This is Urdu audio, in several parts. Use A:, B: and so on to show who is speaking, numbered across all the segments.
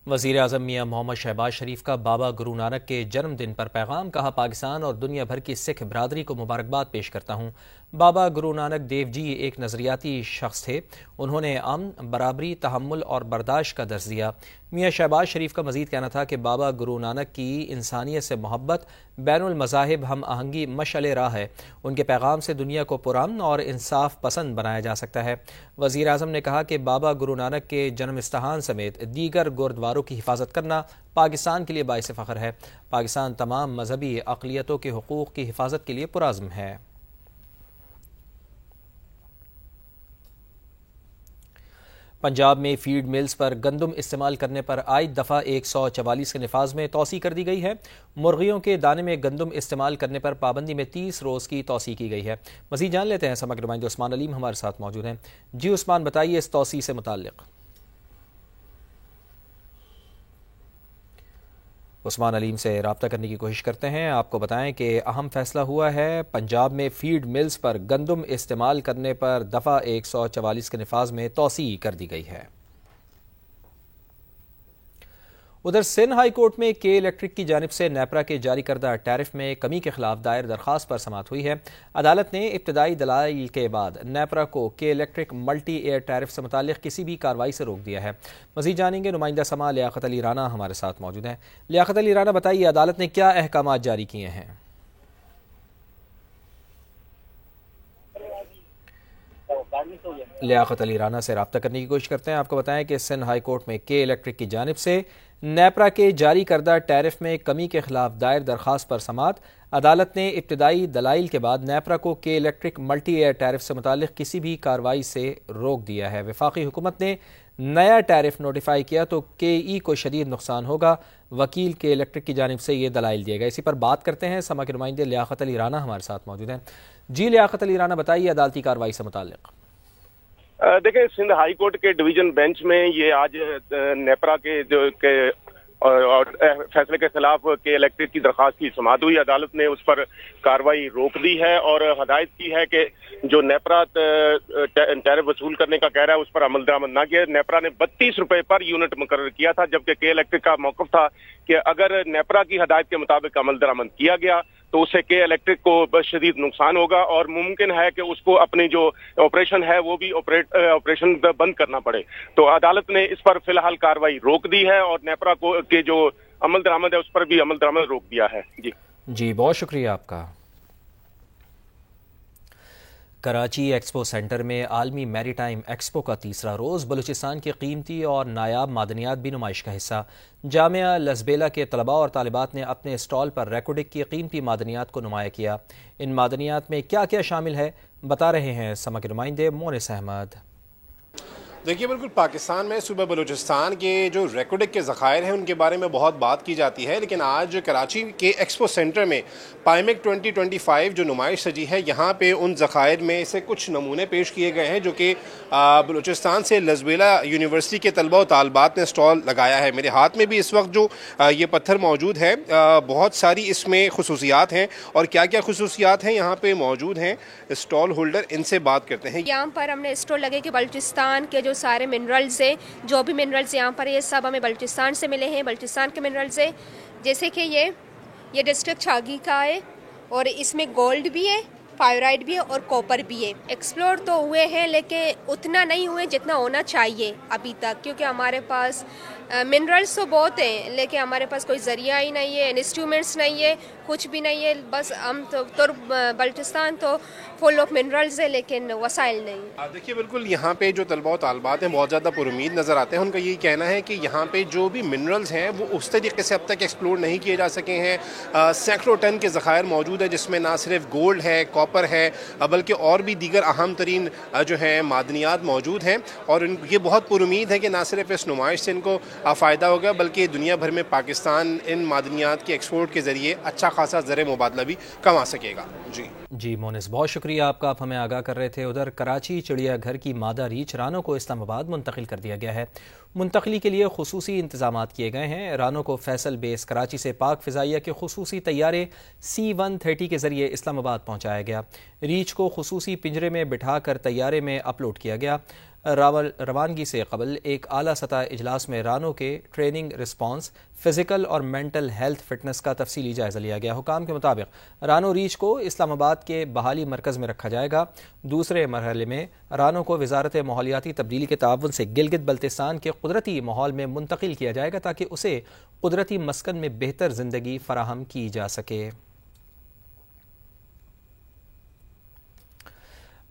A: وزیر اعظم میاں محمد شہباز شریف کا بابا گرو نانک کے جنم دن پر پیغام، کہا پاکستان اور دنیا بھر کی سکھ برادری کو مبارکباد پیش کرتا ہوں۔ بابا گرو نانک دیو جی ایک نظریاتی شخص تھے، انہوں نے امن، برابری، تحمل اور برداشت کا درس دیا۔ میاں شہباز شریف کا مزید کہنا تھا کہ بابا گرو نانک کی انسانیت سے محبت، بین المذاہب ہم آہنگی مشعل راہ ہے، ان کے پیغام سے دنیا کو پرامن اور انصاف پسند بنایا جا سکتا ہے۔ وزیر اعظم نے کہا کہ بابا گرو نانک کے جنم استہان سمیت دیگر گردواروں کی حفاظت کرنا پاکستان کے لیے باعث فخر ہے۔ پاکستان تمام مذہبی اقلیتوں کے حقوق کی حفاظت کے لیے پرعزم ہے۔ پنجاب میں فیڈ ملز پر گندم استعمال کرنے پر عائد دفعہ 144 کے نفاذ میں توسیع کر دی گئی ہے۔ مرغیوں کے دانے میں گندم استعمال کرنے پر پابندی میں 30 روز کی توسیع کی گئی ہے۔ مزید جان لیتے ہیں، سماج نمائندے عثمان علیم ہمارے ساتھ موجود ہیں۔ جی عثمان، بتائیے اس توسیع سے متعلق۔ عثمان علیم سے رابطہ کرنے کی کوشش کرتے ہیں۔ آپ کو بتائیں کہ اہم فیصلہ ہوا ہے، پنجاب میں فیڈ ملز پر گندم استعمال کرنے پر دفعہ 144 کے نفاذ میں توسیع کر دی گئی ہے۔ ادھر سندھ ہائی کورٹ میں کے الیکٹرک کی جانب سے نیپرا کے جاری کردہ ٹیرف میں کمی کے خلاف دائر درخواست پر سماعت ہوئی ہے۔ عدالت نے ابتدائی دلائل کے بعد نیپرا کو کے الیکٹرک ملٹی ایئر ٹیرف سے متعلق کسی بھی کارروائی سے روک دیا ہے۔ مزید جانیں گے، نمائندہ سما لیاقت علی رانا ہمارے ساتھ موجود ہیں۔ لیاقت علی رانا، بتائیے عدالت نے کیا احکامات جاری کیے ہیں؟ لیاقت علی رانا سے رابطہ کرنے کی کوشش کرتے ہیں۔ آپ کو بتائیں کہ سندھ ہائی کورٹ میں کے الیکٹرک کی جانب سے نیپرا کے جاری کردہ ٹیرف میں کمی کے خلاف دائر درخواست پر سماعت۔ عدالت نے ابتدائی دلائل کے بعد نیپرا کو کے الیکٹرک ملٹی ایئر ٹیرف سے متعلق کسی بھی کارروائی سے روک دیا ہے۔ وفاقی حکومت نے نیا ٹیرف نوٹیفائی کیا تو کے ای کو شدید نقصان ہوگا، وکیل کے الیکٹرک کی جانب سے یہ دلائل دیے گئے۔ اسی پر بات کرتے ہیں، سما کے نمائندے لیاقت علی رانا ہمارے ساتھ موجود ہیں۔ جی لیاقت علی رانا، بتائیے عدالتی کارروائی سے متعلق۔
B: دیکھیں، سندھ ہائی کورٹ کے ڈویژن بینچ میں یہ آج نیپرا کے اور فیصلے کے خلاف کے الیکٹرک کی درخواست کی سماعت ہوئی۔ عدالت نے اس پر کارروائی روک دی ہے اور ہدایت کی ہے کہ جو نیپرا ٹیرف وصول کرنے کا کہہ رہا ہے اس پر عمل درآمد نہ کیا۔ نیپرا نے 32 روپے پر یونٹ مقرر کیا تھا، جبکہ کے الیکٹرک کا موقف تھا کہ اگر نیپرا کی ہدایت کے مطابق عمل درآمد کیا گیا تو اسے کے الیکٹرک کو شدید نقصان ہوگا اور ممکن ہے کہ اس کو اپنی جو آپریشن ہے وہ بھی آپریشن بند کرنا پڑے۔ تو عدالت نے اس پر فی الحال کارروائی روک دی ہے اور نیپرا کو کے جو عمل درآمد ہے اس پر بھی عمل درآمد روک دیا ہے۔
A: جی بہت شکریہ آپ کا۔ کراچی ایکسپو سینٹر میں عالمی میری ٹائم ایکسپو کا تیسرا روز، بلوچستان کی قیمتی اور نایاب معدنیات بھی نمائش کا حصہ۔ جامعہ لزبیلا کے طلباء اور طالبات نے اپنے اسٹال پر ریکوڈک کی قیمتی معدنیات کو نمایاں کیا۔ ان معدنیات میں کیا کیا شامل ہے، بتا رہے ہیں سما کے نمائندے مونس احمد۔
C: دیکھیے، بالکل پاکستان میں صوبہ بلوچستان کے جو ریکوڈک کے ذخائر ہیں ان کے بارے میں بہت بات کی جاتی ہے، لیکن آج کراچی کے ایکسپو سینٹر میں پائمیک 2025 جو نمائش سجی ہے، یہاں پہ ان ذخائر میں سے کچھ نمونے پیش کیے گئے ہیں جو کہ بلوچستان سے لزبیلا یونیورسٹی کے طلبہ و طالبات نے اسٹال لگایا ہے۔ میرے ہاتھ میں بھی اس وقت جو یہ پتھر موجود ہے، بہت ساری اس میں خصوصیات ہیں، اور کیا کیا خصوصیات ہیں یہاں پہ موجود ہیں اسٹال ہولڈر، ان سے بات کرتے ہیں۔
D: یہاں پر ہم نے اسٹال لگے کہ بلوچستان کے جو سارے منرلز ہیں، جو بھی منرلز یہاں پر یہ سب ہمیں بلوچستان سے ملے ہیں، بلوچستان کے منرلز ہیں، جیسے کہ یہ ڈسٹرکٹ چھاگی کا ہے اور اس میں گولڈ بھی ہے، فائرائڈ بھی ہے اور کوپر بھی ہے۔ ایکسپلور تو ہوئے ہیں لیکن اتنا نہیں ہوئے جتنا ہونا چاہیے ابھی تک، کیونکہ ہمارے پاس منرلز تو بہت ہیں لیکن ہمارے پاس کوئی ذریعہ ہی نہیں ہے، انسٹرومنٹس نہیں ہے، کچھ بھی نہیں ہے۔ بس ہم تو بلوچستان تو فل آف منرلز ہے لیکن وسائل نہیں۔
C: دیکھیے، بالکل یہاں پہ جو طلبہ و طالبات ہیں بہت زیادہ پر امید نظر آتے ہیں۔ ان کا یہی کہنا ہے کہ یہاں پہ جو بھی منرلز ہیں وہ اس طریقے سے اب تک ایکسپلور نہیں کیے جا سکے ہیں۔ سینکڑوں ٹن کے ذخائر موجود ہیں، جس میں نہ صرف گولڈ ہے، کاپر ہے، بلکہ اور بھی دیگر اہم ترین جو ہیں معدنیات موجود ہیں، اور یہ بہت پر امید ہے کہ نہ صرف اس نمائش سے ان کو فائدہ ہوگا بلکہ دنیا بھر میں پاکستان ان معدنیات کے ایکسپورٹ کے ذریعے اچھا خاصا زر مبادلہ بھی کما سکے گا۔
A: جی مونس، بہت شکریہ آپ کا، آپ ہمیں آگاہ کر رہے تھے۔ ادھر کراچی چڑیا گھر کی مادہ ریچھ رانوں کو اسلام آباد منتقل کر دیا گیا ہے۔ منتقلی کے لیے خصوصی انتظامات کیے گئے ہیں۔ رانوں کو فیصل بیس کراچی سے پاک فضائیہ کے خصوصی طیارے C-130 کے ذریعے اسلام آباد پہنچایا گیا۔ ریچھ کو خصوصی پنجرے میں بٹھا کر طیارے میں اپلوڈ کیا گیا۔ روانگی سے قبل ایک اعلیٰ سطح اجلاس میں رانوں کے ٹریننگ رسپانس، فزیکل اور مینٹل ہیلتھ فٹنس کا تفصیلی جائزہ لیا گیا۔ حکام کے مطابق رانو ریچ کو اسلام آباد کے بحالی مرکز میں رکھا جائے گا۔ دوسرے مرحلے میں رانو کو وزارت ماحولیاتی تبدیلی کے تعاون سے گلگت بلتستان کے قدرتی ماحول میں منتقل کیا جائے گا تاکہ اسے قدرتی مسکن میں بہتر زندگی فراہم کی جا سکے۔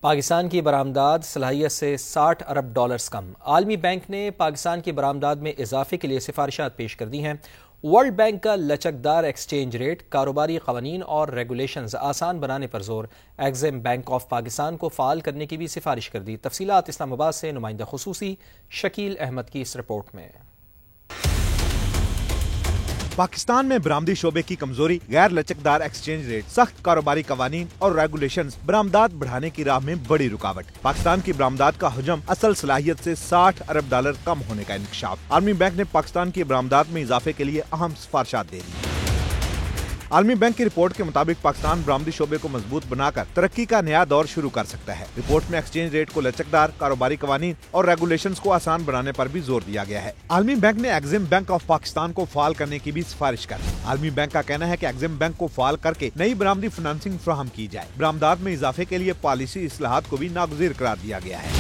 A: پاکستان کی برآمدات صلاحیت سے $60 ارب کم۔ عالمی بینک نے پاکستان کی برآمدات میں اضافے کے لیے سفارشات پیش کر دی ہیں۔ ورلڈ بینک کا لچکدار ایکسچینج ریٹ، کاروباری قوانین اور ریگولیشنز آسان بنانے پر زور۔ ایگزیم بینک آف پاکستان کو فعال کرنے کی بھی سفارش کر دی۔ تفصیلات اسلام آباد سے نمائندہ خصوصی شکیل احمد کی اس رپورٹ میں۔
E: پاکستان میں برآمدی شعبے کی کمزوری، غیر لچکدار ایکسچینج ریٹ، سخت کاروباری قوانین اور ریگولیشنز برآمدات بڑھانے کی راہ میں بڑی رکاوٹ۔ پاکستان کی برآمدات کا حجم اصل صلاحیت سے $60 ارب کم ہونے کا انکشاف۔ عالمی بینک نے پاکستان کی برآمدات میں اضافے کے لیے اہم سفارشات دے دی۔ عالمی بینک کی رپورٹ کے مطابق پاکستان برآمدی شعبے کو مضبوط بنا کر ترقی کا نیا دور شروع کر سکتا ہے۔ رپورٹ میں ایکسچینج ریٹ کو لچکدار، کاروباری قوانین اور ریگولیشنز کو آسان بنانے پر بھی زور دیا گیا ہے۔ عالمی بینک نے ایگزیم بینک آف پاکستان کو فعال کرنے کی بھی سفارش کر دی۔ عالمی بینک کا کہنا ہے کہ ایگزیم بینک کو فعال کر کے نئی برآمدی فنانسنگ فراہم کی جائے۔ برآمدات میں اضافے کے لیے پالیسی اصلاحات کو بھی ناگزیر قرار دیا گیا ہے۔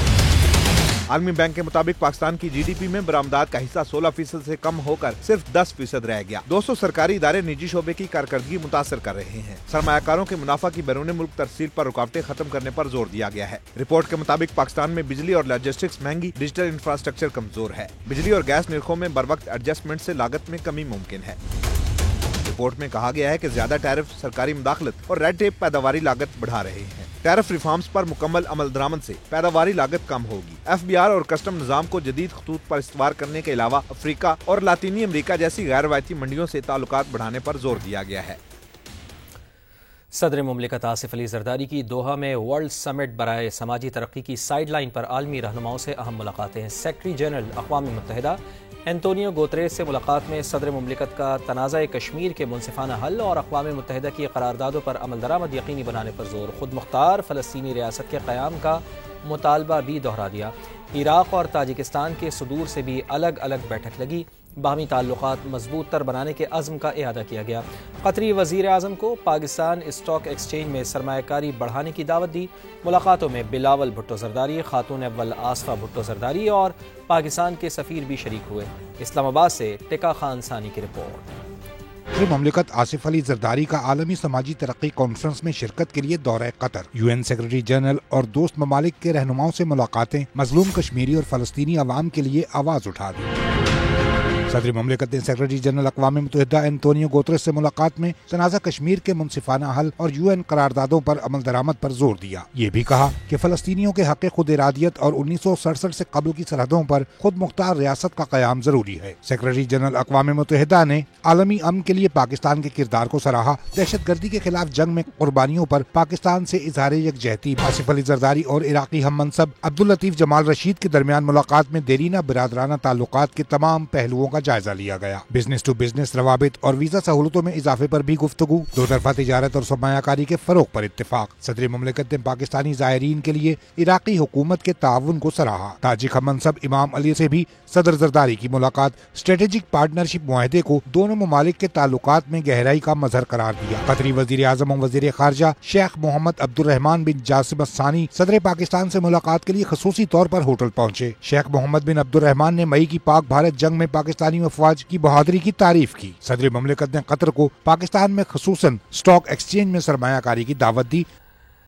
E: عالمی بینک کے مطابق پاکستان کی جی ڈی پی میں برآمدات کا حصہ 16% سے کم ہو کر صرف 10% رہ گیا۔ 200 سرکاری ادارے نجی شعبے کی کارکردگی متاثر کر رہے ہیں۔ سرمایہ کاروں کے منافع کی بیرون ملک ترسیل پر رکاوٹیں ختم کرنے پر زور دیا گیا ہے۔ رپورٹ کے مطابق پاکستان میں بجلی اور لاجسٹکس مہنگی، ڈیجیٹل انفراسٹرکچر کمزور ہے۔ بجلی اور گیس نرخوں میں بروقت ایڈجسٹمنٹ سے لاگت میں کمی ممکن ہے۔ رپورٹ میں کہا گیا ہے کہ زیادہ ٹیرف، سرکاری مداخلت اور ریڈ ٹیپ پیداواری لاگت بڑھا رہے ہیں۔ ٹیرف ریفارمز پر مکمل عمل درآمد سے پیداواری لاگت کم ہوگی۔ ایف بی آر اور کسٹم نظام کو جدید خطوط پر استوار کرنے کے علاوہ افریقہ اور لاطینی امریکہ جیسی غیر روایتی منڈیوں سے تعلقات بڑھانے پر زور دیا گیا ہے۔
A: صدر مملکت آصف علی زرداری کی دوحہ میں ورلڈ سمٹ برائے سماجی ترقی کی سائیڈ لائن پر عالمی رہنماؤں سے اہم ملاقاتیں۔ سیکرٹری جنرل اقوام متحدہ اینٹونیو گوتریس سے ملاقات میں صدر مملکت کا تنازع کشمیر کے منصفانہ حل اور اقوام متحدہ کی قراردادوں پر عمل درآمد یقینی بنانے پر زور۔ خود مختار فلسطینی ریاست کے قیام کا مطالبہ بھی دہرا دیا۔ عراق اور تاجکستان کے صدور سے بھی الگ الگ بیٹھک لگی۔ باہمی تعلقات مضبوط تر بنانے کے عزم کا اعادہ کیا گیا۔ قطری وزیر اعظم کو پاکستان اسٹاک ایکسچینج میں سرمایہ کاری بڑھانے کی دعوت دی۔ ملاقاتوں میں بلاول بھٹو زرداری، خاتون اول آصفہ بھٹو زرداری اور پاکستان کے سفیر بھی شریک ہوئے۔ اسلام آباد سے ٹکا خان ثانی کی رپورٹ۔
F: صدر مملکت آصف علی زرداری کا عالمی سماجی ترقی کانفرنس میں شرکت کے لیے دورہ قطر۔ یو این سیکرٹری جنرل اور دوست ممالک کے رہنماؤں سے ملاقاتیں مظلوم کشمیری اور فلسطینی عوام کے لیے آواز اٹھا دی۔ صدر مملکت نے سیکرٹری جنرل اقوام متحدہ اینٹونیو گوتریس سے ملاقات میں تنازع کشمیر کے منصفانہ حل اور یو این قراردادوں پر عمل درآمد پر زور دیا۔ یہ بھی کہا کہ فلسطینیوں کے حق خود ارادیت اور 1967 سے قبل کی سرحدوں پر خود مختار ریاست کا قیام ضروری ہے۔ سیکرٹری جنرل اقوام متحدہ نے عالمی امن کے لیے پاکستان کے کردار کو سراہا۔ دہشت گردی کے خلاف جنگ میں قربانیوں پر پاکستان سے اظہار یکجہتی۔ آصف علی زرداری اور عراقی ہم منصب عبداللطیف جمال رشید کے درمیان ملاقات میں دیرینہ برادرانہ تعلقات کے تمام پہلوؤں کا جائزہ لیا گیا۔ بزنس ٹو بزنس روابط اور ویزا سہولتوں میں اضافے پر بھی گفتگو۔ دو طرفہ تجارت اور سرمایہ کاری کے فروغ پر اتفاق۔ صدر مملکت نے پاکستانی زائرین کے لیے عراقی حکومت کے تعاون کو سراہا۔ تاجک ہم منصب امام علی سے بھی صدر زرداری کی ملاقات اسٹریٹجک پارٹنرشپ معاہدے کو دونوں ممالک کے تعلقات میں گہرائی کا مظہر قرار دیا۔ قطری وزیر اعظم و وزیر خارجہ شیخ محمد عبد الرحمان بن جاسم الثانی صدر پاکستان سے ملاقات کے لیے خصوصی طور پر ہوٹل پہنچے۔ شیخ محمد بن عبد الرحمان نے مئی کی پاک بھارت جنگ میں پاکستانی افواج کی بہادری کی تعریف کی۔ صدر مملکت نے قطر کو پاکستان میں خصوصاً اسٹاک ایکسچینج میں سرمایہ کاری کی دعوت دی۔